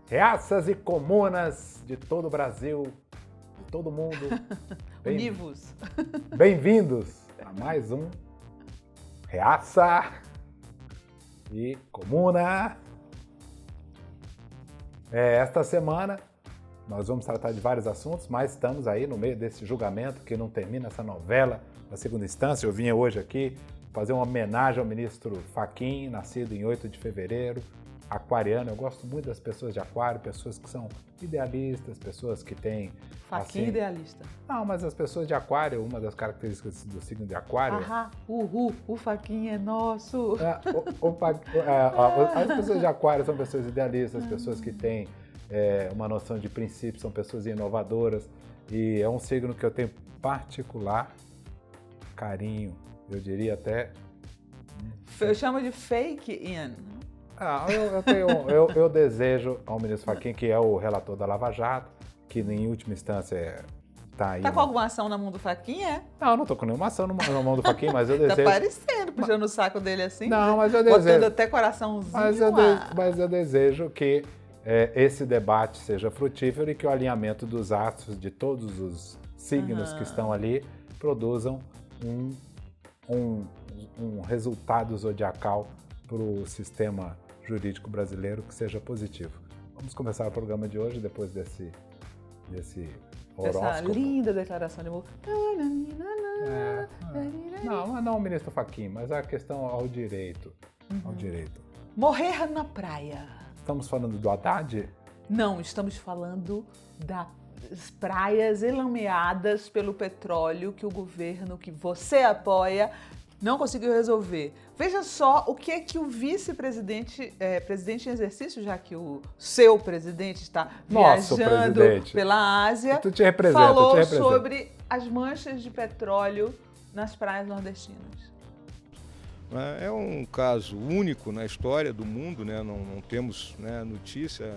Reaças e comunas de todo o Brasil, de todo mundo. Univos. Bem-vindos a mais um Reaça e Comuna. Esta semana nós vamos tratar de vários assuntos, mas estamos aí no meio desse julgamento que não termina, essa novela da segunda instância. Eu vim hoje aqui fazer uma homenagem ao ministro Fachin, nascido em 8 de fevereiro, aquariano. Eu gosto muito das pessoas de aquário, pessoas que são idealistas, pessoas que têm... Fachin idealista. Não, mas as pessoas de aquário, uma das características do signo de aquário... O Fachin é nosso. As pessoas de aquário são pessoas idealistas, pessoas que têm uma noção de princípio, são pessoas inovadoras, e é um signo que eu tenho particular carinho, eu diria até... Eu chamo de fake in. Eu desejo ao ministro Fachin, que é o relator da Lava Jato, que em última instância está aí... Tá com alguma ação na mão do Fachin, Não, eu não tô com nenhuma ação na mão do Fachin, mas eu desejo... Tá parecendo, puxando o saco dele assim. Não, mas eu desejo... Botando até coraçãozinho. Mas eu desejo que esse debate seja frutífero e que o alinhamento dos astros de todos os signos que estão ali produzam um resultado zodiacal para o sistema jurídico brasileiro que seja positivo. Vamos começar o programa de hoje depois desse horóscopo. Essa linda declaração de amor. Não o ministro Fachin, mas a questão ao direito. Ao direito. Morrer na praia. Estamos falando do Haddad? Não, estamos falando das praias elameadas pelo petróleo que o governo que você apoia não conseguiu resolver. Veja só o que é que o vice-presidente, presidente em exercício, já que o seu presidente está viajando pela Ásia, falou sobre as manchas de petróleo nas praias nordestinas. É um caso único na história do mundo, né? Não temos, né, notícia.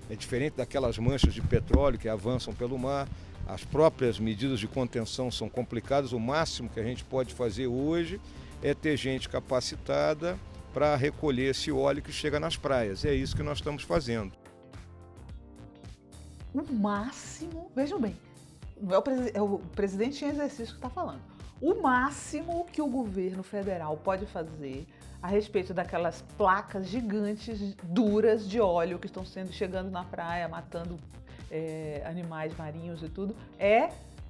É diferente daquelas manchas de petróleo que avançam pelo mar. As próprias medidas de contenção são complicadas. O máximo que a gente pode fazer hoje é ter gente capacitada para recolher esse óleo que chega nas praias. É isso que nós estamos fazendo. O máximo, vejam bem, não é o presidente em exercício que está falando. O máximo que o governo federal pode fazer a respeito daquelas placas gigantes, duras de óleo que estão chegando na praia, matando animais marinhos e tudo, é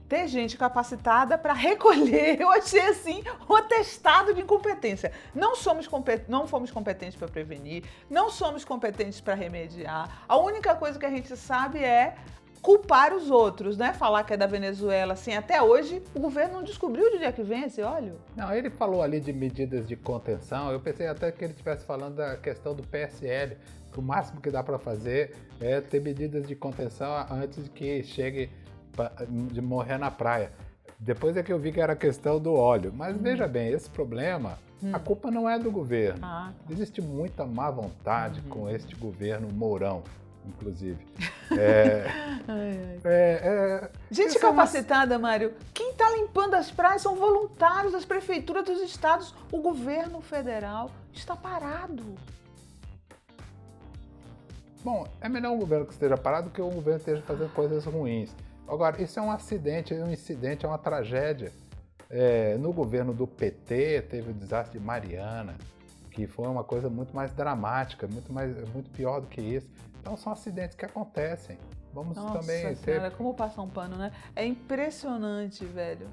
ter gente capacitada para recolher. Eu achei assim um atestado de incompetência. Não fomos competentes para prevenir, não somos competentes para remediar. A única coisa que a gente sabe é culpar os outros, né? Falar que é da Venezuela, assim, até hoje o governo não descobriu de onde é que vem esse óleo. Não, ele falou ali de medidas de contenção, eu pensei até que ele estivesse falando da questão do PSL, que o máximo que dá para fazer é ter medidas de contenção antes de que chegue de morrer na praia. Depois é que eu vi que era a questão do óleo, mas veja bem, esse problema, a culpa não é do governo. Existe muita má vontade com este governo Mourão, inclusive. Gente capacitada, Mário. Quem está limpando as praias são voluntários das prefeituras dos estados. O governo federal está parado. Bom, é melhor um governo que esteja parado do que um governo que esteja fazendo coisas ruins. Agora, isso é um acidente, é um incidente, é uma tragédia. No governo do PT teve o desastre de Mariana, que foi uma coisa muito mais dramática, muito pior do que isso. Então são acidentes que acontecem. Vamos também ter... Senhora, como passar um pano, né? É impressionante, velho.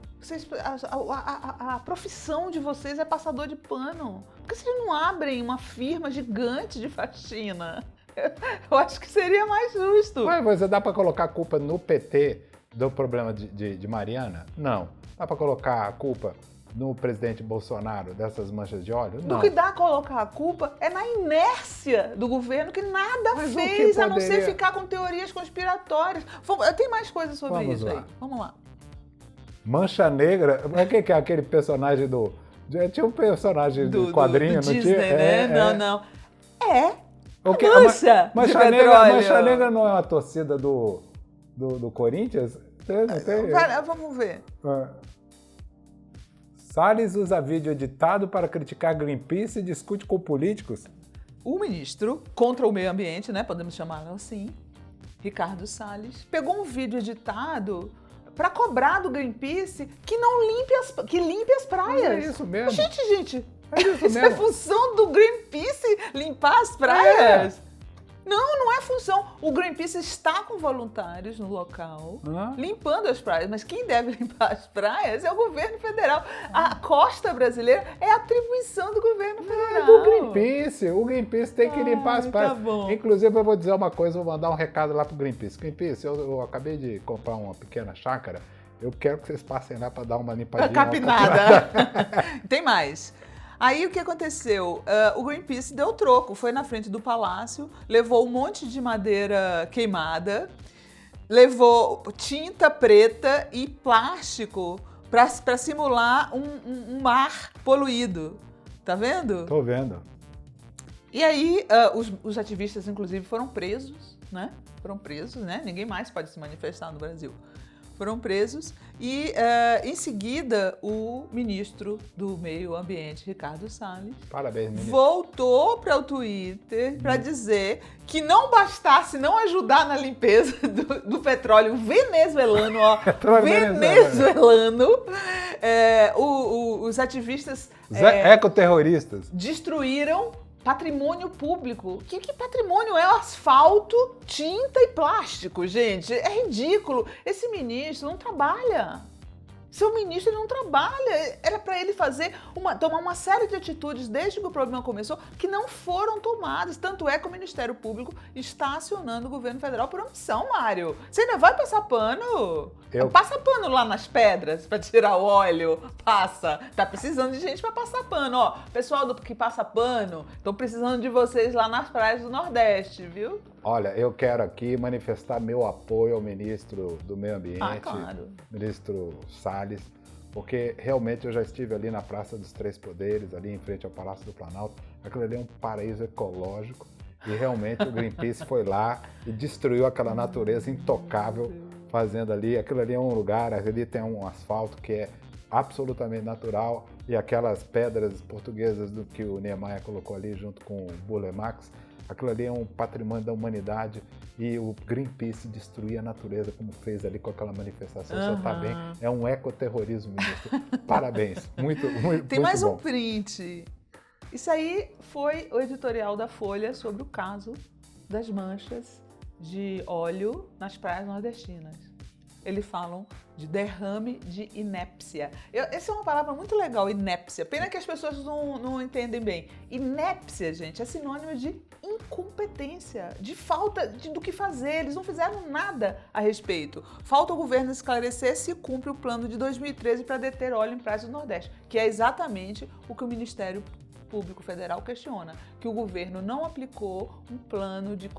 A profissão de vocês é passador de pano. Por que vocês não abrem uma firma gigante de faxina? Eu acho que seria mais justo. Mas você dá para colocar a culpa no PT do problema de Mariana? Não. Dá para colocar a culpa no presidente Bolsonaro dessas manchas de óleo? Não. Do que dá a colocar a culpa é na inércia do governo que nada fez a não ser ficar com teorias conspiratórias. Tem mais coisas sobre isso aí. Vamos lá. Mancha Negra? Mas quem que é aquele personagem do... Tinha um personagem do quadrinho, do não Disney, tinha? Né? Não. Mancha Negra não é uma torcida do Corinthians? Vamos ver. Salles usa vídeo editado para criticar Greenpeace e discute com políticos. o ministro contra o meio ambiente, né, podemos chamá-lo assim, Ricardo Salles, pegou um vídeo editado para cobrar do Greenpeace que limpe as praias. Mas é isso mesmo. Gente, É isso isso é mesmo. função do Greenpeace limpar as praias? Não é função. O Greenpeace está com voluntários no local, limpando as praias, mas quem deve limpar as praias é o governo federal. A costa brasileira é atribuição do governo federal. Do Greenpeace. O Greenpeace tem que limpar as praias. Tá bom. Inclusive, eu vou dizer uma coisa, vou mandar um recado lá pro Greenpeace. Greenpeace, eu acabei de comprar uma pequena chácara, eu quero que vocês passem lá para dar uma limpadinha. Capinada. Tem mais. Aí o que aconteceu? O Greenpeace deu troco, foi na frente do palácio, levou um monte de madeira queimada, levou tinta preta e plástico para simular um mar poluído. Tá vendo? Tô vendo. E aí os ativistas, inclusive, foram presos, né? Ninguém mais pode se manifestar no Brasil. Foram presos e, em seguida, o ministro do Meio Ambiente, Ricardo Salles, Parabéns, ministro. voltou para o Twitter para dizer que não bastasse não ajudar na limpeza do petróleo venezuelano, ó, venezuelano, os ativistas Ecoterroristas. destruíram patrimônio público. Que patrimônio é? O asfalto, tinta e plástico, gente. É ridículo. Esse ministro não trabalha. Seu ministro ele não trabalha. Era para ele tomar uma série de atitudes desde que o problema começou que não foram tomadas. Tanto é que o Ministério Público está acionando o governo federal por omissão, Mário. Você ainda vai passar pano? Passa pano lá nas pedras para tirar o óleo. Passa. Tá precisando de gente para passar pano. Ó, pessoal que passa pano, estão precisando de vocês lá nas praias do Nordeste, viu? Olha, eu quero aqui manifestar meu apoio ao ministro do Meio Ambiente, claro. ministro Salles, porque realmente eu já estive ali na Praça dos Três Poderes, ali em frente ao Palácio do Planalto. Aquilo ali é um paraíso ecológico e realmente o Greenpeace foi lá e destruiu aquela natureza intocável, fazendo ali. Aquilo ali é um lugar, ali tem um asfalto que é absolutamente natural e aquelas pedras portuguesas do que o Niemeyer colocou ali junto com o Burle Marx. Aquilo ali é um patrimônio da humanidade e o Greenpeace destruir a natureza como fez ali com aquela manifestação. O senhor tá bem? É um ecoterrorismo, ministro. Parabéns. Muito Tem mais bom. um print. Isso aí foi o editorial da Folha sobre o caso das manchas de óleo nas praias nordestinas. Eles falam de derrame de inépcia. Essa é uma palavra muito legal, inépcia. Pena que as pessoas não entendem bem. Inépcia, gente, é sinônimo de incompetência, de falta do que fazer. Eles não fizeram nada a respeito. Falta o governo esclarecer se cumpre o plano de 2013 para deter óleo em praias do Nordeste, que é exatamente o que o Ministério Público Federal questiona, que o governo não aplicou um plano de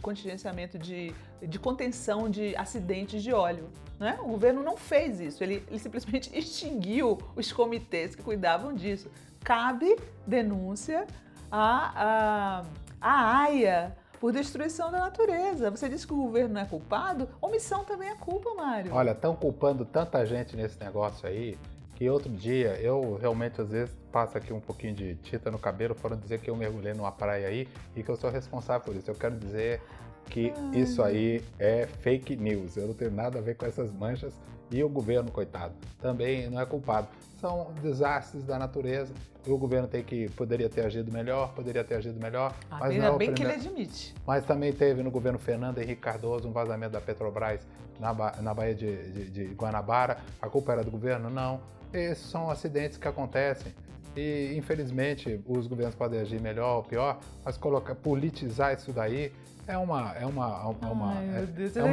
contingenciamento, de contenção de acidentes de óleo. Né? O governo não fez isso, ele simplesmente extinguiu os comitês que cuidavam disso. Cabe denúncia à AIA por destruição da natureza. Você disse que o governo não é culpado? Omissão também é culpa, Mário. Olha, estão culpando tanta gente nesse negócio aí, que outro dia, eu realmente às vezes passo aqui um pouquinho de tinta no cabelo, foram dizer que eu mergulhei numa praia aí e que eu sou responsável por isso. Eu quero dizer que isso aí é fake news, eu não tenho nada a ver com essas manchas e o governo, coitado, também não é culpado. São desastres da natureza e o governo poderia ter agido melhor, mas ainda não bem que ele admite. Mas também teve no governo Fernando Henrique Cardoso um vazamento da Petrobras na Baía de Guanabara. A culpa era do governo? Não. Esses são acidentes que acontecem e, infelizmente, os governos podem agir melhor ou pior, mas politizar isso daí é uma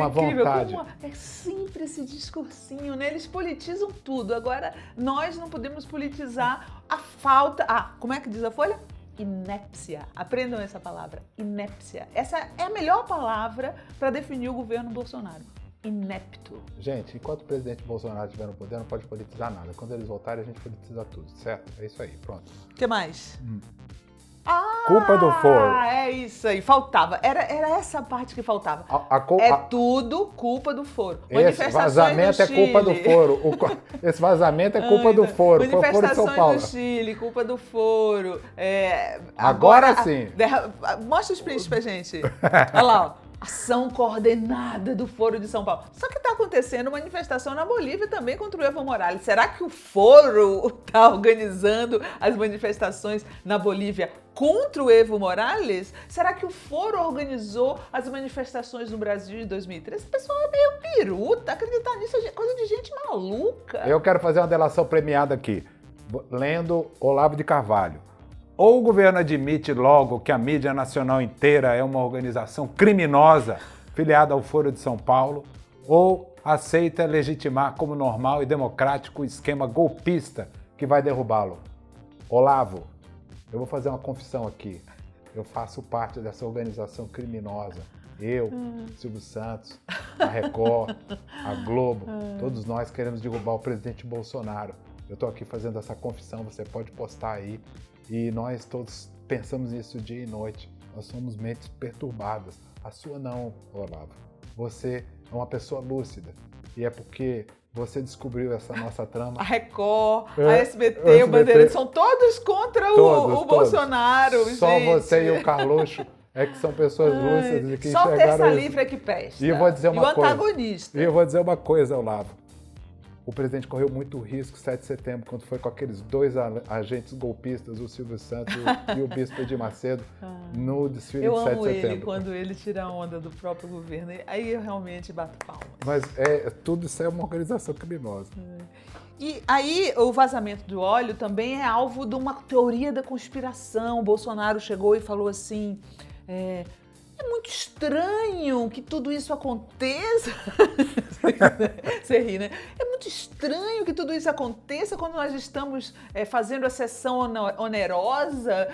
vontade. Como é sempre esse discursinho, né? Eles politizam tudo. Agora, nós não podemos politizar a falta... como é que diz a Folha? Inépcia. Aprendam essa palavra, inépcia. Essa é a melhor palavra para definir o governo Bolsonaro. Inepto. Gente, enquanto o presidente Bolsonaro estiver no poder, não pode politizar nada. Quando eles voltarem, a gente politiza tudo, certo? É isso aí, pronto. O que mais? culpa do foro. Ah, é isso aí, faltava. Era essa parte que faltava. Tudo culpa do foro. Esse vazamento é culpa do foro. Esse vazamento é culpa do foro. Foi o foro de São Paulo. Do Chile, culpa do foro. Agora sim. Mostra os prints pra gente. Olha lá, ó. Ação coordenada do Foro de São Paulo. Só que está acontecendo manifestação na Bolívia também contra o Evo Morales. Será que o Foro está organizando as manifestações na Bolívia contra o Evo Morales? Será que o Foro organizou as manifestações no Brasil de 2013? Esse pessoal é meio piruta. Acreditar nisso é coisa de gente maluca. Eu quero fazer uma delação premiada aqui, lendo Olavo de Carvalho. Ou o governo admite logo que a mídia nacional inteira é uma organização criminosa filiada ao Foro de São Paulo, ou aceita legitimar como normal e democrático o esquema golpista que vai derrubá-lo. Olavo, eu vou fazer uma confissão aqui. Eu faço parte dessa organização criminosa. Eu, Silvio Santos, a Record, a Globo, todos nós queremos derrubar o presidente Bolsonaro. Eu estou aqui fazendo essa confissão, você pode postar aí. E nós todos pensamos nisso dia e noite. Nós somos mentes perturbadas. A sua não, Olavo. Você é uma pessoa lúcida. E é porque você descobriu essa nossa trama. A Record, a SBT, o Bandeirante, são todos contra o Bolsonaro. Só gente. você e o Carluxo é que são pessoas lúcidas e que só enxergaram terça isso. livre é que presta. E eu vou dizer uma coisa. O antagonista. E eu vou dizer uma coisa, Olavo. O presidente correu muito risco 7 de setembro, quando foi com aqueles dois agentes golpistas, o Silvio Santos e o Bispo Edir Macedo, no desfile de 7 de setembro. Eu amo ele quando ele tira a onda do próprio governo. Aí eu realmente bato palmas. Mas tudo isso é uma organização criminosa. E aí o vazamento do óleo também é alvo de uma teoria da conspiração. O Bolsonaro chegou e falou assim... É muito estranho que tudo isso aconteça. Você ri, né? É muito estranho que tudo isso aconteça quando nós estamos fazendo a cessão onerosa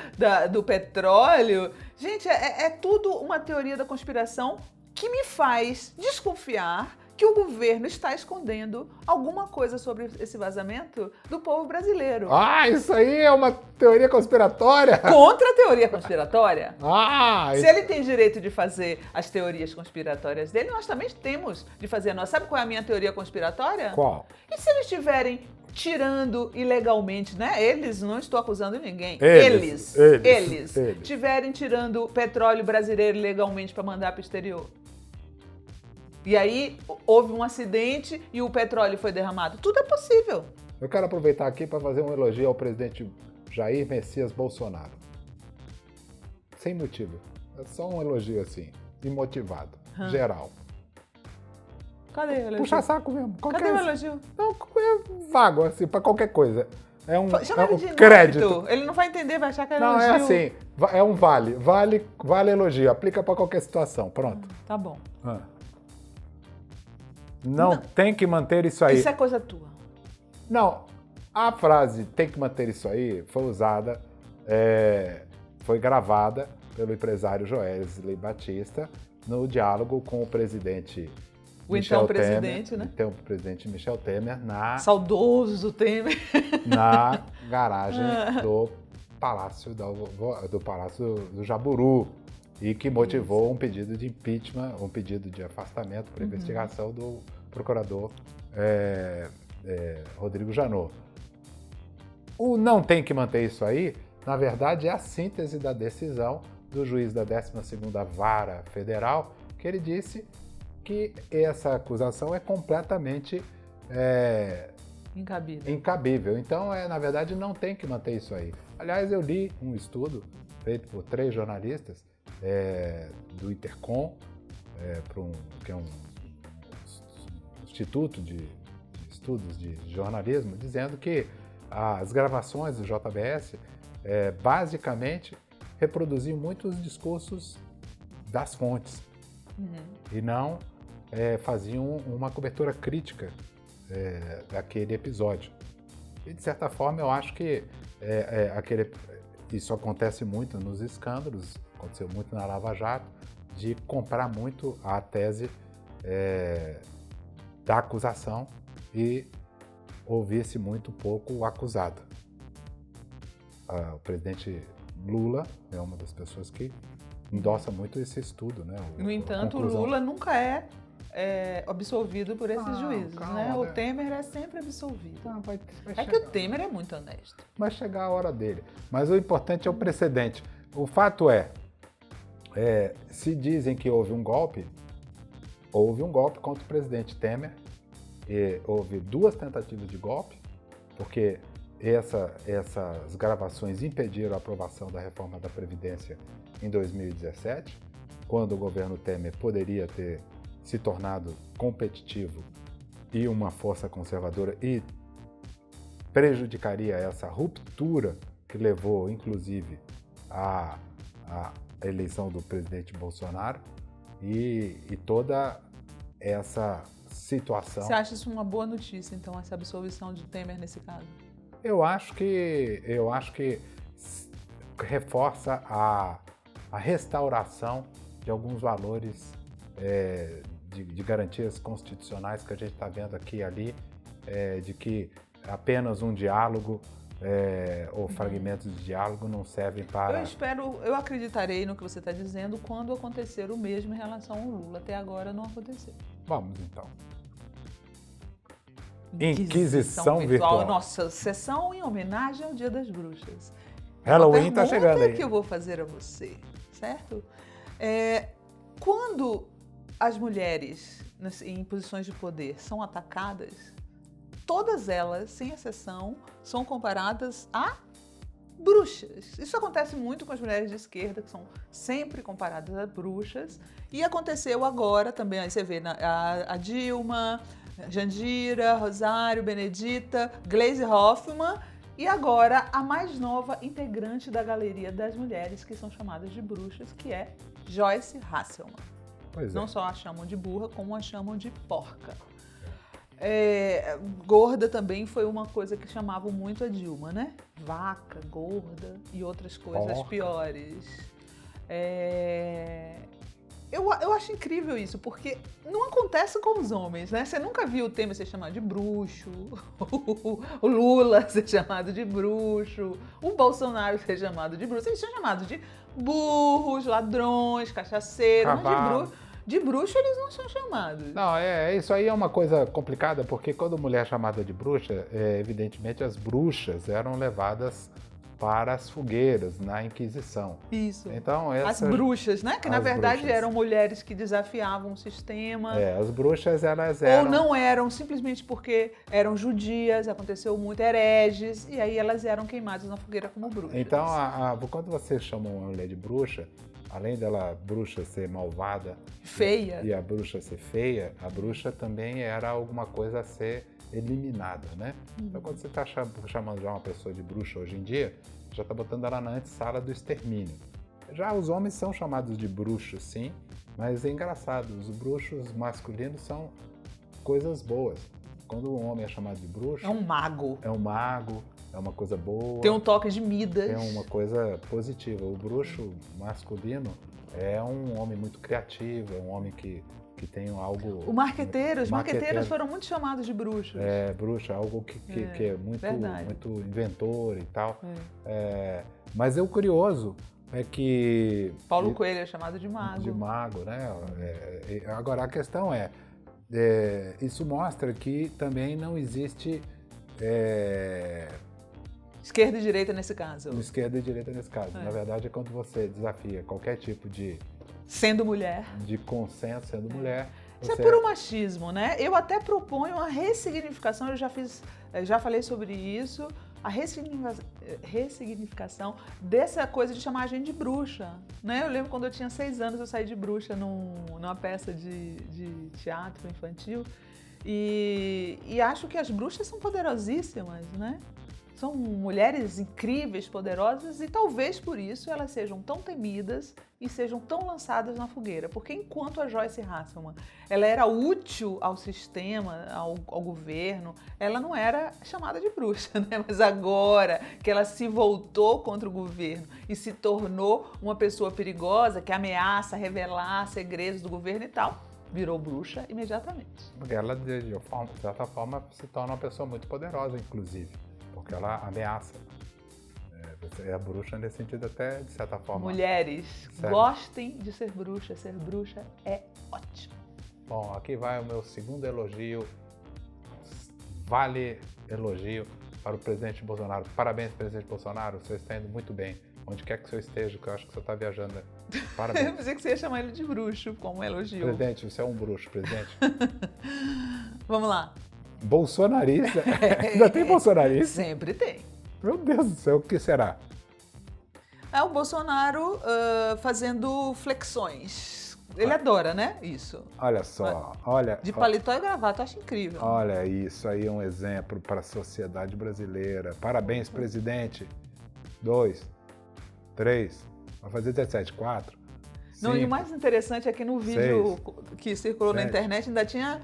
do petróleo. Gente, é tudo uma teoria da conspiração que me faz desconfiar que o governo está escondendo alguma coisa sobre esse vazamento do povo brasileiro. Ah, isso aí é uma teoria conspiratória? Contra a teoria conspiratória. Se ele tem direito de fazer as teorias conspiratórias dele, nós também temos de fazer a nossa. Sabe qual é a minha teoria conspiratória? Qual? E se eles estiverem tirando ilegalmente, né? Eles, não estou acusando ninguém. Eles estiverem tirando petróleo brasileiro ilegalmente para mandar para o exterior. E aí houve um acidente e o petróleo foi derramado. Tudo é possível. Eu quero aproveitar aqui para fazer um elogio ao presidente Jair Messias Bolsonaro. Sem motivo. É só um elogio assim, imotivado, geral. Cadê o elogio? Puxa saco mesmo. Cadê o elogio? Não, é vago, assim, para qualquer coisa. É um crédito. Ele não vai entender, vai achar que é elogio. Não, é assim, é um vale elogio, aplica para qualquer situação, pronto. Tá bom. Não tem que manter isso aí. Isso é coisa tua. Não, a frase tem que manter isso aí foi usada, foi gravada pelo empresário Joesley Batista no diálogo com o presidente Michel Temer, né? Então, o presidente Michel Temer saudoso Temer. Na garagem do Palácio do Jaburu. E que motivou um pedido de impeachment, um pedido de afastamento por investigação do procurador Rodrigo Janot. O não tem que manter isso aí, na verdade, é a síntese da decisão do juiz da 12ª Vara Federal, que ele disse que essa acusação é completamente incabível. Então, na verdade, não tem que manter isso aí. Aliás, eu li um estudo feito por 3 jornalistas, do Intercom, que é um instituto de estudos de jornalismo, dizendo que as gravações do JBS basicamente reproduziam muitos discursos das fontes e não faziam uma cobertura crítica daquele episódio. E, de certa forma, eu acho que isso acontece muito nos escândalos, aconteceu muito na Lava Jato, de comprar muito a tese da acusação e ouvir-se muito pouco o acusado. O presidente Lula é uma das pessoas que endossa muito esse estudo, né? No entanto, o Lula nunca é absolvido por esses juízes, calma, né? O né? Temer é sempre absolvido. Não, vai É que o Temer é muito honesto. vai chegar a hora dele. Mas o importante é o precedente. O fato é, se dizem que houve um golpe contra o presidente Temer, e houve 2 tentativas de golpe, porque essas gravações impediram a aprovação da reforma da Previdência em 2017, quando o governo Temer poderia ter se tornado competitivo e uma força conservadora e prejudicaria essa ruptura que levou, inclusive, à eleição do presidente Bolsonaro e toda essa situação. Você acha isso uma boa notícia, então, essa absolvição de Temer nesse caso? Eu acho que reforça a restauração de alguns valores de garantias constitucionais que a gente está vendo aqui e ali, de que apenas um diálogo ou fragmentos de diálogo não servem para... Eu acreditarei no que você está dizendo quando acontecer o mesmo em relação ao Lula. Até agora não aconteceu. Vamos então. Inquisição virtual. Nossa, sessão em homenagem ao Dia das Bruxas. Halloween está chegando aí. Que eu vou fazer a você, certo? Quando as mulheres em posições de poder são atacadas, todas elas, sem exceção, são comparadas a bruxas. Isso acontece muito com as mulheres de esquerda, que são sempre comparadas a bruxas. E aconteceu agora também, aí você vê a Dilma, Jandira, Rosário, Benedita, Gleisi Hoffmann e agora a mais nova integrante da galeria das mulheres que são chamadas de bruxas, que é Joyce Hasselmann. Não só a chamam de burra, como a chamam de porca. Gorda também foi uma coisa que chamavam muito a Dilma, né? Vaca, gorda e outras coisas piores. Eu acho incrível isso, porque não acontece com os homens, né? Você nunca viu o Temer ser chamado de bruxo, o Lula ser chamado de bruxo, o Bolsonaro ser chamado de bruxo. Eles são chamados de burros, ladrões, cachaceiros, mas de bruxo eles não são chamados. Não, isso aí é uma coisa complicada, porque quando mulher é chamada de bruxa, evidentemente as bruxas eram levadas para as fogueiras na Inquisição. Isso. Então, as bruxas, né? Que na verdade eram mulheres que desafiavam o sistema. As bruxas elas eram... Ou não eram, simplesmente porque eram judias, aconteceu muito, hereges, e aí elas eram queimadas na fogueira como bruxas. Então, quando você chama uma mulher de bruxa, além dela bruxa ser malvada... Feia. E a bruxa ser feia, a bruxa também era alguma coisa a ser eliminada, né? Então, quando você está chamando já uma pessoa de bruxa hoje em dia, já está botando ela na antessala do extermínio. Já os homens são chamados de bruxos, sim, mas é engraçado, os bruxos masculinos são coisas boas. Quando um homem é chamado de bruxo... É um mago. É um mago, é uma coisa boa. Tem um toque de Midas. É uma coisa positiva. O bruxo masculino é um homem muito criativo, é um homem que tem algo... Os marqueteiros foram muito chamados de bruxos. Bruxa, algo que é muito inventor e tal. Mas o curioso é que... Paulo Coelho é chamado de mago. De mago, né? Agora, a questão isso mostra que também não existe... Esquerda e direita nesse caso. Esquerda e direita nesse caso. Na verdade, é quando você desafia qualquer tipo de... Sendo mulher. De consenso, sendo mulher. Isso é puro machismo, né? Eu até proponho uma ressignificação, eu já falei sobre isso, a ressignificação dessa coisa de chamar a gente de bruxa, né? Eu lembro quando eu tinha 6 anos, eu saí de bruxa numa peça de teatro infantil e acho que as bruxas são poderosíssimas, né? São mulheres incríveis, poderosas e talvez por isso elas sejam tão temidas e sejam tão lançadas na fogueira. Porque enquanto a Joyce Hasselmann ela era útil ao sistema, ao governo, ela não era chamada de bruxa, né? Mas agora que ela se voltou contra o governo e se tornou uma pessoa perigosa que ameaça revelar segredos do governo e tal, virou bruxa imediatamente. Porque ela, de certa forma, se torna uma pessoa muito poderosa, inclusive. Porque ela ameaça É a bruxa nesse sentido até, de certa forma. Mulheres, Sério. gostem de ser bruxa é ótimo. Bom, aqui vai o meu segundo elogio. Vale elogio para o presidente Bolsonaro. Parabéns, presidente Bolsonaro, o senhor está indo muito bem. Onde quer que o senhor esteja, que eu acho que o senhor está viajando. Né? Eu Parabéns. pensei que você ia chamar ele de bruxo, como elogio. Presidente, você é um bruxo, presidente. Vamos lá. Bolsonarista? Ainda tem bolsonarista? Sempre tem. Meu Deus do céu, o que será? É o Bolsonaro fazendo flexões. Ele adora, né? Isso. Olha só, olha. De paletó e gravata, eu acho incrível. Olha, isso aí é um exemplo para a sociedade brasileira. Parabéns, presidente. 2, 3, vai fazer 17, 4. Não, e o mais interessante é que no vídeo 6, que circulou 7, na internet ainda tinha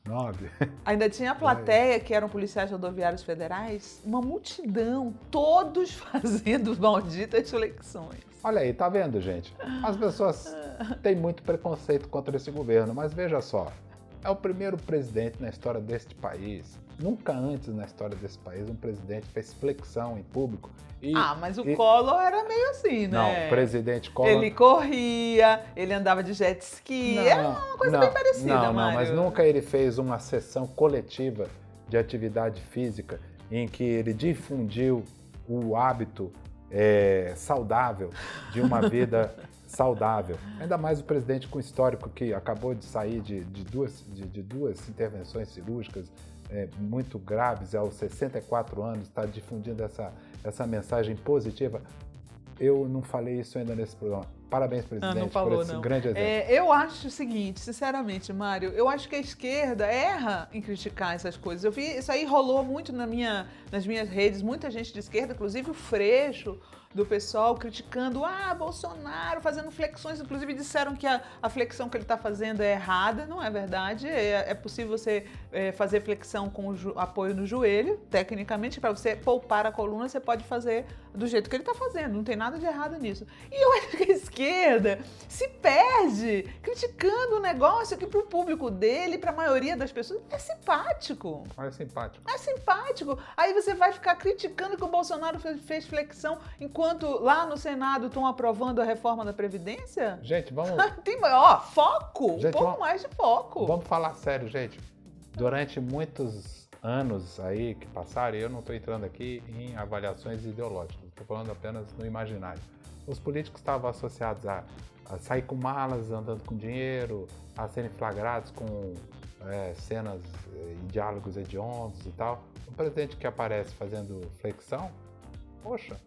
9. ainda tinha a plateia, que eram policiais rodoviários federais, uma multidão, todos fazendo malditas flexões. Olha aí, tá vendo, gente? As pessoas têm muito preconceito contra esse governo, mas veja só, é o primeiro presidente na história deste país. Nunca antes na história desse país um presidente fez flexão em público. Mas o Collor era meio assim, né? Não, o presidente Collor... Ele corria, ele andava de jet ski, era uma coisa bem parecida, Mário. Mas nunca ele fez uma sessão coletiva de atividade física em que ele difundiu o hábito saudável de uma vida saudável. Ainda mais o presidente com histórico que acabou de sair de duas intervenções cirúrgicas muito graves, aos 64 anos, está difundindo essa mensagem positiva. Eu não falei isso ainda nesse programa. Parabéns, presidente, por esse grande exemplo. Eu acho o seguinte, sinceramente, Mário, eu acho que a esquerda erra em criticar essas coisas. Eu vi, isso aí rolou muito nas minhas redes, muita gente de esquerda, inclusive o Freixo, do pessoal criticando, Bolsonaro fazendo flexões, inclusive disseram que a flexão que ele está fazendo é errada, não é verdade, é possível você fazer flexão com apoio no joelho, tecnicamente, para você poupar a coluna, você pode fazer do jeito que ele está fazendo, não tem nada de errado nisso. E eu acho que a esquerda se perde criticando o negócio que para o público dele, para a maioria das pessoas, é simpático. É simpático. É simpático. Aí você vai ficar criticando que o Bolsonaro fez flexão enquanto lá no Senado estão aprovando a reforma da Previdência? Gente, vamos... Tem, foco! Gente, um pouco mais de foco. Vamos falar sério, gente. Durante muitos anos aí que passaram, e eu não estou entrando aqui em avaliações ideológicas, estou falando apenas no imaginário. Os políticos estavam associados a sair com malas, andando com dinheiro, a serem flagrados com cenas e diálogos hediondos e tal. O presidente que aparece fazendo flexão, poxa,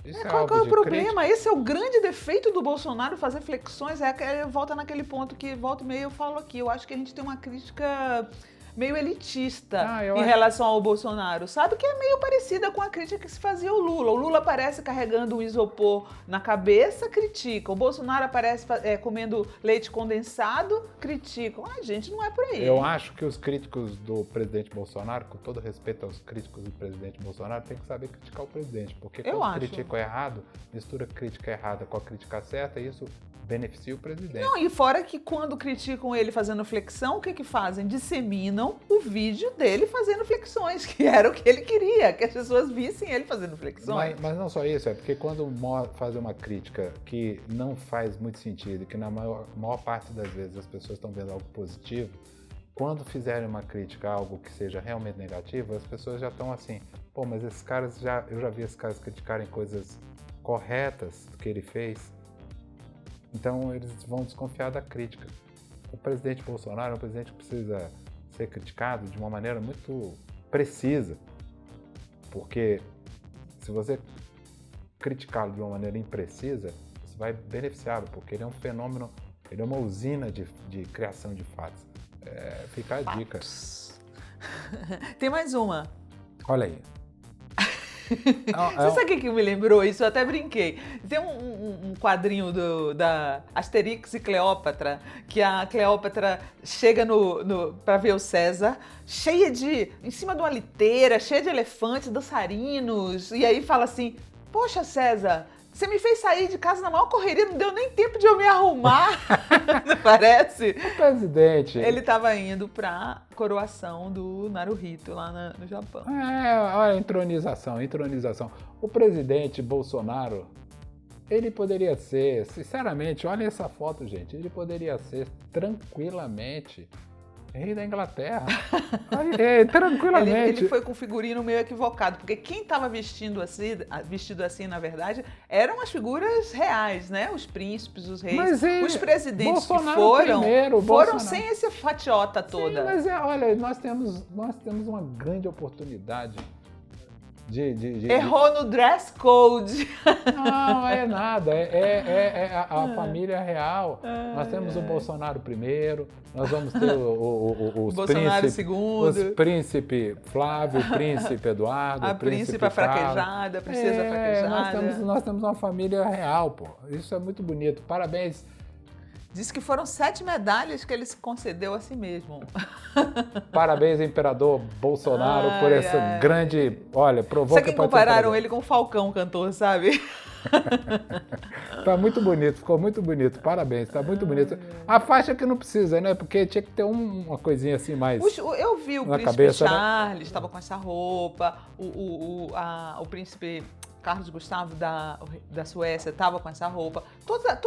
isso é algo qual é o de problema? crítica. Esse é o grande defeito do Bolsonaro, fazer flexões. Volta naquele ponto que volta e meio eu falo aqui. Eu acho que a gente tem uma crítica meio elitista em relação ao Bolsonaro, sabe? Que é meio parecida com a crítica que se fazia ao Lula. O Lula aparece carregando um isopor na cabeça, critica. O Bolsonaro aparece comendo leite condensado, criticam. Gente, não é por aí. Eu acho que os críticos do presidente Bolsonaro, com todo respeito aos críticos do presidente Bolsonaro, tem que saber criticar o presidente, porque quando critica o errado, mistura crítica errada com a crítica certa e isso beneficia o presidente. Não, e fora que quando criticam ele fazendo flexão, o que fazem? Disseminam o vídeo dele fazendo flexões, que era o que ele queria, que as pessoas vissem ele fazendo flexões. Mas não só isso, é porque quando fazem uma crítica que não faz muito sentido, que na maior parte das vezes as pessoas estão vendo algo positivo, quando fizerem uma crítica a algo que seja realmente negativo, as pessoas já estão assim, mas esses caras, eu já vi esses caras criticarem coisas corretas que ele fez, então eles vão desconfiar da crítica. O presidente Bolsonaro é um presidente que precisa ser criticado de uma maneira muito precisa, porque se você criticá-lo de uma maneira imprecisa, você vai beneficiá-lo, porque ele é um fenômeno, ele é uma usina de criação de fatos. Fica a dica. Tem mais uma. Olha aí. Você sabe o que me lembrou? Isso eu até brinquei. Tem um quadrinho da Asterix e Cleópatra, que a Cleópatra chega para ver o César, em cima de uma liteira, cheia de elefantes, dançarinos, e aí fala assim, poxa César, Você me fez sair de casa na maior correria, não deu nem tempo de eu me arrumar, não parece? O presidente... Ele estava indo para a coroação do Naruhito lá no Japão. Olha a entronização. O presidente Bolsonaro, ele poderia ser, sinceramente, olha essa foto, gente, ele poderia ser tranquilamente rei da Inglaterra. Tranquilamente. Ele foi com o figurino meio equivocado, porque quem estava vestido assim, na verdade, eram as figuras reais, né? Os príncipes, os reis, os presidentes Bolsonaro que foram Bolsonaro. sem essa fatiota toda. Sim, mas olha, nós temos uma grande oportunidade de... Errou no dress code. Não é nada, a família real. Nós temos o Bolsonaro primeiro, nós vamos ter os Bolsonaro príncipes, segundo, os príncipe Flávio, o príncipe Eduardo, a príncipe fraquejada, a princesa fraquejada. Nós temos uma família real, pô. Isso é muito bonito. Parabéns. Diz que foram 7 medalhas que ele se concedeu a si mesmo. Parabéns, imperador Bolsonaro, por essa grande... Olha, provou que compararam ele com o Falcão, cantor, sabe? Tá muito bonito, ficou muito bonito. Parabéns, tá muito bonito. A faixa que não precisa, né? Porque tinha que ter uma coisinha assim mais... Eu vi o príncipe cabeça, Charles, estava com essa roupa, o príncipe... Carlos Gustavo da Suécia estava com essa roupa. Toda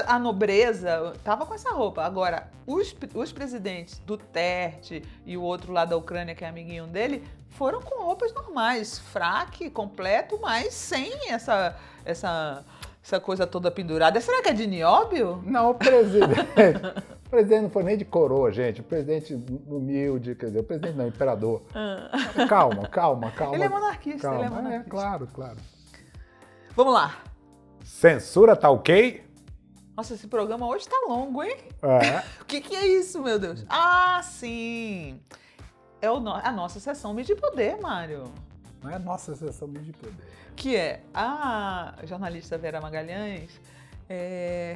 a nobreza estava com essa roupa. Agora, os presidentes Duterte e o outro lá da Ucrânia, que é amiguinho dele, foram com roupas normais, fraque, completo, mas sem essa coisa toda pendurada. Será que é de nióbio? Não, o presidente não foi nem de coroa, gente. O presidente humilde, quer dizer, o presidente não, o imperador. Calma. Ele é monarquista, calma. ele é monarquista. Claro. Vamos lá. Censura tá ok? Nossa, esse programa hoje tá longo, hein? O que é isso, meu Deus? Ah, sim! É a nossa sessão Mídia e Poder, Mário. Não é a nossa sessão Mídia e Poder. Que é a jornalista Vera Magalhães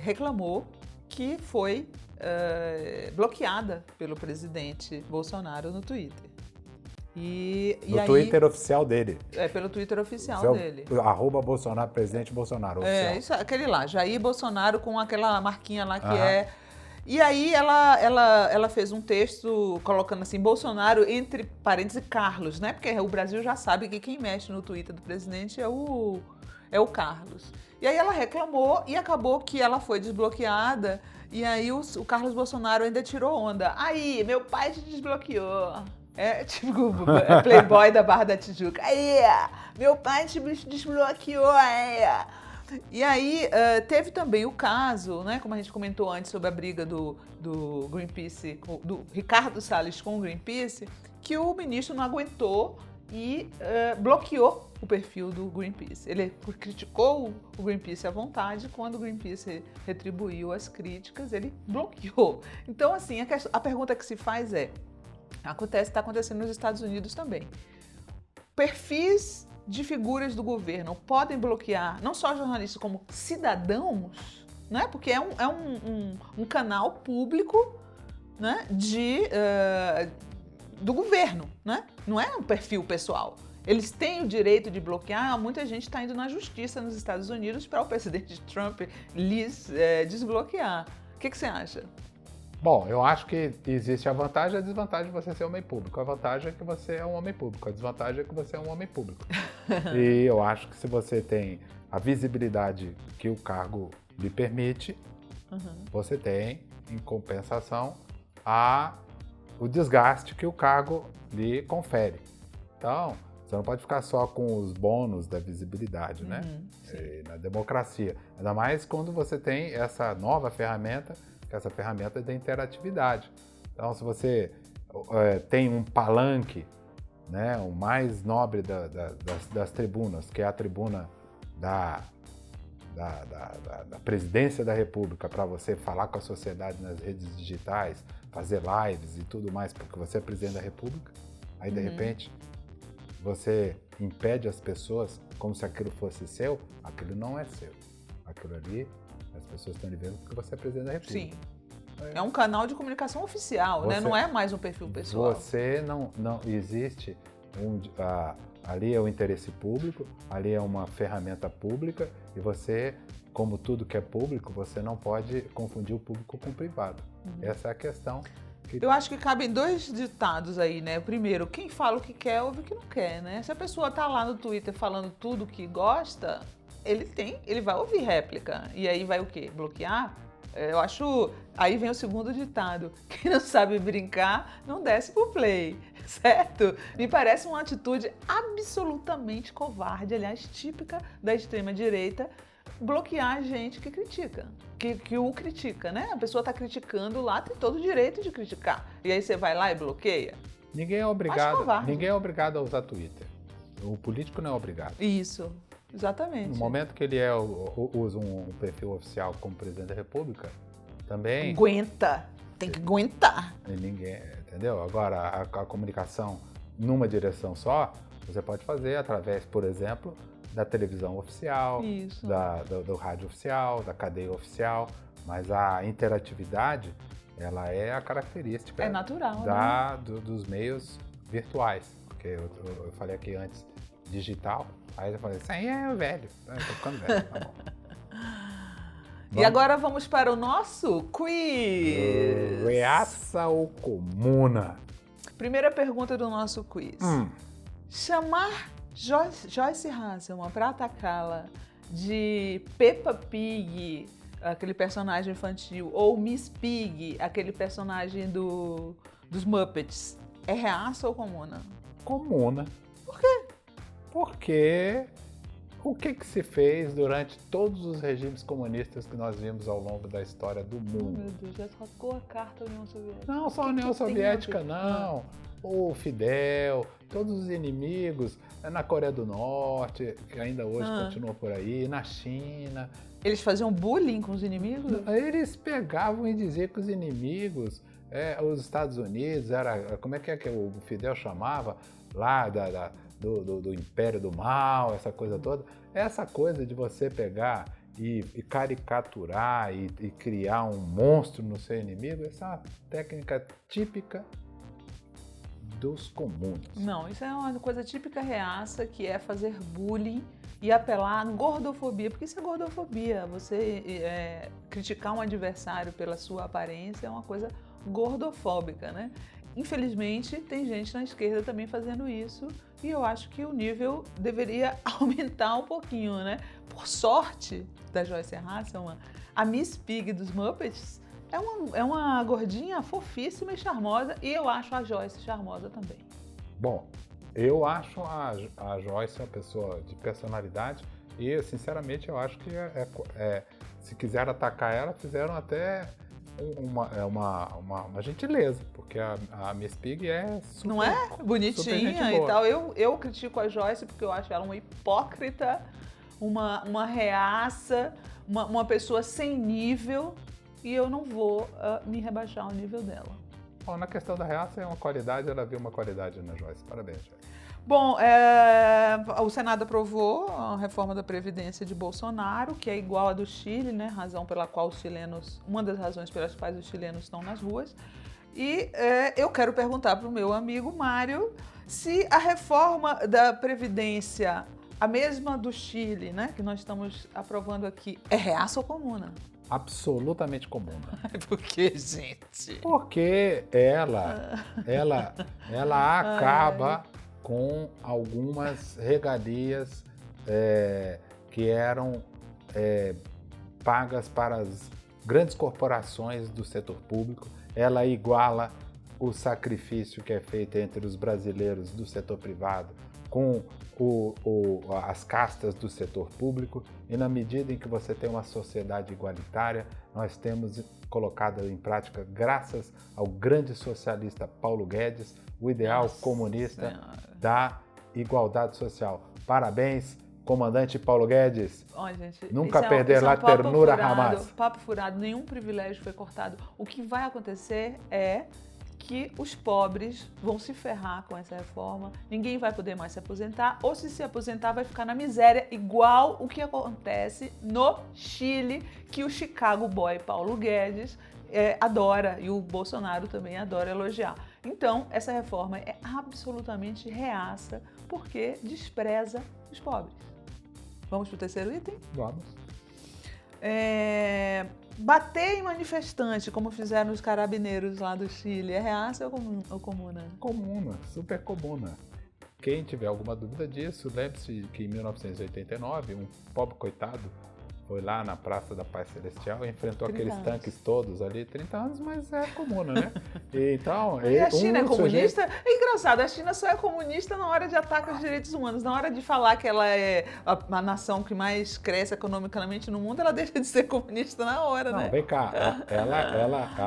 reclamou que foi bloqueada pelo presidente Bolsonaro no Twitter. No Twitter oficial dele. Pelo Twitter oficial dele. @Bolsonaro, presidente Bolsonaro. Oficial. Isso, aquele lá, Jair Bolsonaro com aquela marquinha lá que é. E aí ela fez um texto colocando assim, Bolsonaro entre parênteses Carlos, né? Porque o Brasil já sabe que quem mexe no Twitter do presidente é o Carlos. E aí ela reclamou e acabou que ela foi desbloqueada. E aí o Carlos Bolsonaro ainda tirou onda. Aí, meu pai te desbloqueou. Tipo Playboy da Barra da Tijuca. Aí, meu pai te desbloqueou. E aí, teve também o caso, né, como a gente comentou antes sobre a briga do Greenpeace, do Ricardo Salles com o Greenpeace, que o ministro não aguentou e bloqueou o perfil do Greenpeace. Ele criticou o Greenpeace à vontade, quando o Greenpeace retribuiu as críticas, ele bloqueou. Então, assim, a pergunta que se faz está acontecendo nos Estados Unidos também. Perfis de figuras do governo podem bloquear não só jornalistas como cidadãos, né? Porque é um canal público, né? Do governo, né? Não é um perfil pessoal. Eles têm o direito de bloquear. Muita gente está indo na justiça nos Estados Unidos para o presidente Trump lhes desbloquear. O que você acha? Bom, eu acho que existe a vantagem e a desvantagem de você ser homem público. A vantagem é que você é um homem público, a desvantagem é que você é um homem público. E eu acho que se você tem a visibilidade que o cargo lhe permite, você tem, em compensação, o desgaste que o cargo lhe confere. Então, você não pode ficar só com os bônus da visibilidade, né? Na democracia. Ainda mais quando você tem essa nova ferramenta, que essa ferramenta é da interatividade. Então, se você tem um palanque, né, o mais nobre das tribunas, que é a tribuna da presidência da República, para você falar com a sociedade nas redes digitais, fazer lives e tudo mais, porque você é presidente da República, aí de repente você impede as pessoas como se aquilo fosse seu, aquilo não é seu. Aquilo ali, as pessoas estão lhe vendo porque você é presidente da República. Sim. É um canal de comunicação oficial, né? Não é mais um perfil pessoal. Você não existe ali é o interesse público, ali é uma ferramenta pública e você, como tudo que é público, você não pode confundir o público com o privado. Essa é a questão. Eu acho que cabem 2 ditados aí, né? Primeiro, quem fala o que quer, ouve o que não quer, né? Se a pessoa tá lá no Twitter falando tudo que gosta, ele vai ouvir réplica. E aí vai o quê? Bloquear? Eu acho... Aí vem o segundo ditado. Quem não sabe brincar, não desce pro play, certo? Me parece uma atitude absolutamente covarde, aliás, típica da extrema-direita, bloquear a gente que critica, que o critica, né? A pessoa tá criticando lá, tem todo o direito de criticar. E aí você vai lá e bloqueia? Ninguém é obrigado a usar Twitter. O político não é obrigado. Isso, exatamente. No momento que ele usa um perfil oficial como presidente da República, também... Tem que aguentar. Ninguém, entendeu? Agora, a comunicação numa direção só, você pode fazer através, por exemplo, da televisão oficial, do rádio oficial, da cadeia oficial, mas a interatividade, ela é a característica natural, dos meios virtuais, porque eu falei aqui antes digital, aí eu falei, isso aí é velho, eu tô ficando velho, tá bom. E agora vamos para o nosso quiz. Reaça ou comuna? Primeira pergunta do nosso quiz. Chamar Joyce Hasselman para atacá-la de Peppa Pig, aquele personagem infantil, ou Miss Pig, aquele personagem dos Muppets, é reaça ou comuna? Comuna. Por quê? Porque o que se fez durante todos os regimes comunistas que nós vimos ao longo da história do mundo? Meu Deus, já sacou a carta da União Soviética. Não, só a União Soviética não. O Fidel, todos os inimigos, na Coreia do Norte, que ainda hoje continua por aí, na China. Eles faziam bullying com os inimigos? Eles pegavam e diziam que os inimigos, os Estados Unidos, como é que o Fidel chamava lá do Império do Mal, essa coisa toda. Essa coisa de você pegar e caricaturar e criar um monstro no seu inimigo, essa é uma técnica típica dos comuns. Não, isso é uma coisa típica reaça, que é fazer bullying e apelar à gordofobia, porque isso é gordofobia. Você criticar um adversário pela sua aparência é uma coisa gordofóbica, né? Infelizmente, tem gente na esquerda também fazendo isso e eu acho que o nível deveria aumentar um pouquinho, né? Por sorte da Joyce Hasselman, a Miss Pig dos Muppets é uma gordinha fofíssima e charmosa, e eu acho a Joyce charmosa também. Bom, eu acho a Joyce uma pessoa de personalidade e, sinceramente, eu acho que se quiseram atacar ela, fizeram até uma gentileza, porque a Miss Pig é super, não é? Bonitinha e tal. Eu critico a Joyce porque eu acho ela uma hipócrita, uma reaça, uma pessoa sem nível, e eu não vou me rebaixar ao nível dela. Bom, na questão da reaça é uma qualidade, ela viu uma qualidade na Joyce. Parabéns, Joyce. Bom, o Senado aprovou a reforma da Previdência de Bolsonaro, que é igual à do Chile, né? Uma das razões pelas quais os chilenos estão nas ruas. E eu quero perguntar para o meu amigo Mário se a reforma da Previdência, a mesma do Chile, né, que nós estamos aprovando aqui, é reaça ou comuna? Absolutamente comuna. Por que, gente? Porque ela acaba com algumas regalias que eram pagas para as grandes corporações do setor público. Ela iguala o sacrifício que é feito entre os brasileiros do setor privado com as castas do setor público, e na medida em que você tem uma sociedade igualitária, nós temos colocado em prática, graças ao grande socialista Paulo Guedes, o ideal comunista da igualdade social. Parabéns, comandante Paulo Guedes. Olha, gente, nunca perder lá ternura jamais. Papo furado, nenhum privilégio foi cortado. O que vai acontecer é que os pobres vão se ferrar com essa reforma, ninguém vai poder mais se aposentar, ou se aposentar vai ficar na miséria, igual o que acontece no Chile, que o Chicago Boy Paulo Guedes adora, e o Bolsonaro também adora elogiar. Então, essa reforma é absolutamente reaça, porque despreza os pobres. Vamos para o terceiro item? Vamos. Bater em manifestante, como fizeram os carabineiros lá do Chile, é reaça ou comuna? Comuna, super comuna. Quem tiver alguma dúvida disso, lembre-se que em 1989, um pobre coitado foi lá na Praça da Paz Celestial e enfrentou aqueles tanques todos ali, 30 anos, mas é comuna, né? Então, e a China é comunista? É engraçado, a China só é comunista na hora de ataque aos direitos humanos. Na hora de falar que ela é a nação que mais cresce economicamente no mundo, ela deixa de ser comunista na hora, né? Não, vem cá,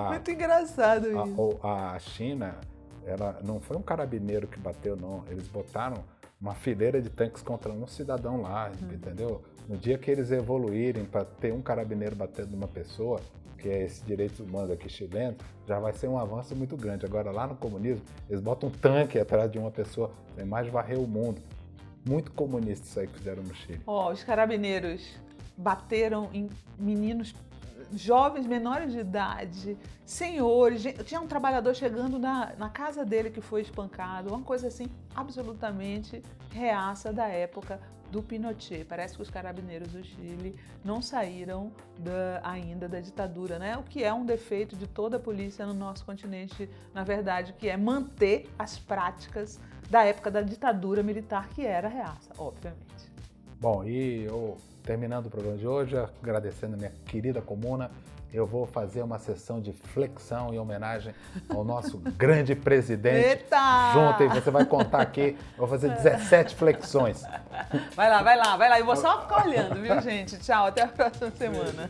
Muito engraçado isso. A China, ela não foi um carabineiro que bateu, não. Eles botaram uma fileira de tanques contra um cidadão lá, entendeu? No dia que eles evoluírem para ter um carabineiro batendo numa pessoa, que é esse direito humano aqui chileno, já vai ser um avanço muito grande. Agora, lá no comunismo, eles botam um tanque atrás de uma pessoa, a imagem varreu o mundo. Muito comunista isso aí que fizeram no Chile. Os carabineiros bateram em meninos jovens, menores de idade, senhores. Tinha um trabalhador chegando na casa dele que foi espancado, uma coisa assim absolutamente reaça da época do Pinochet. Parece que os carabineiros do Chile não saíram ainda da ditadura, né? O que é um defeito de toda a polícia no nosso continente, na verdade, que é manter as práticas da época da ditadura militar, que era reaça, obviamente. Bom, e eu, terminando o programa de hoje, agradecendo a minha querida comuna, eu vou fazer uma sessão de flexão em homenagem ao nosso grande presidente. Eita! Junto, e você vai contar aqui, eu vou fazer 17 flexões. Vai lá. Eu vou só ficar olhando, viu, gente? Tchau, até a próxima semana.